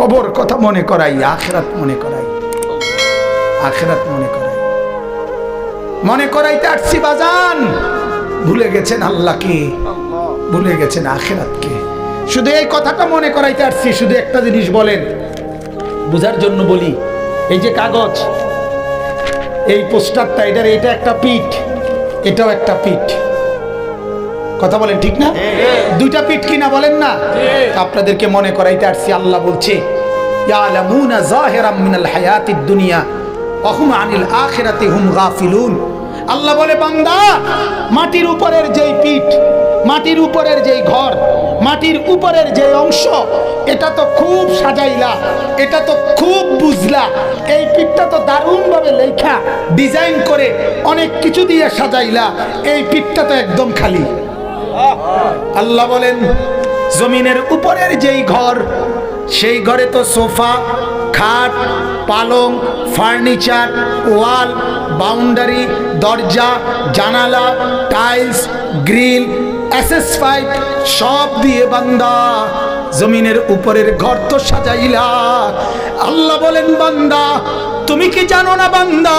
কবর কথা মনে করাই, আখিরাত মনে করাই, আখিরাত মনে করাই, মনে করাইতে আসছি বাজান। ভুলে গেছেন আল্লাহকে, ভুলে গেছেন আখিরাতকে। শুধু এই কথাটা মনে করাইতে আসছি। শুধু একটা জিনিস বলেন, বুঝার জন্য বলি। এই যে কাগজ, এই পোস্টারটা, এটা একটা পিঠ, এটাও একটা পিঠ। কথা বলেন ঠিক না? দুইটা পিঠ কিনা বলেন না? আপনাদেরকে মনে করাইতে আসছি। আল্লাহ বলছে ইয়ালামুনা যাহিরাম মিনাল হায়াতিদ দুনিয়া ওয়া হুম আনিল আখিরাতি হুম গাফিলুন। আল্লাহ বলে, বান্দা, মাটির উপরের যেই পিঠ, মাটির উপরের যেই ঘর, মাটির উপরের যে অংশ, এটা তো খুব সাজাইলা, এটা তো খুব বুঝলা, এই পিঠটা তো দারুণভাবে লেখা ডিজাইন করে অনেক কিছু দিয়ে সাজাইলা, এই পিঠটা তো একদম খালি। আল্লাহ বলেন, জমিনের উপরের যেই ঘর, সেই ঘরে তো সোফা, খাট, পালং, ফার্নিচার, ওয়াল, বাউন্ডারি, দরজা, জানালা, টাইলস, গ্রিল, SS5 সব দিয়ে বান্দা জমিনের উপরের ঘর তো সাজাইলা। আল্লাহ বলেন, বান্দা, তুমি কি জানো না বান্দা,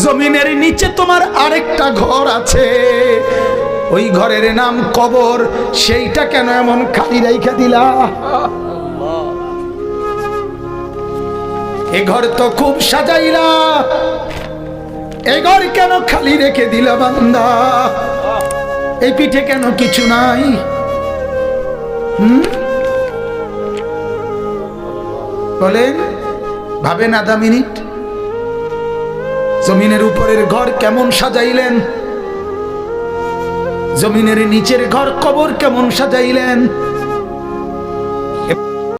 জমিনের নিচে তোমার আরেকটা ঘর আছে, ওই ঘরের নাম কবর, সেইটা কেন এমন খালি রাইখা দিলা? এ ঘর তো খুব সাজাইলা, এ ঘর কেন খালি রেখে দিলা বান্দা? এই পিঠে কেন কিছু নাই? বলেন, ভাবেন আধা মিনিট। জমিনের উপরের ঘর কেমন সাজাইলেন, জমিনের নিচের ঘর কবর কেমন সাজাইলেন।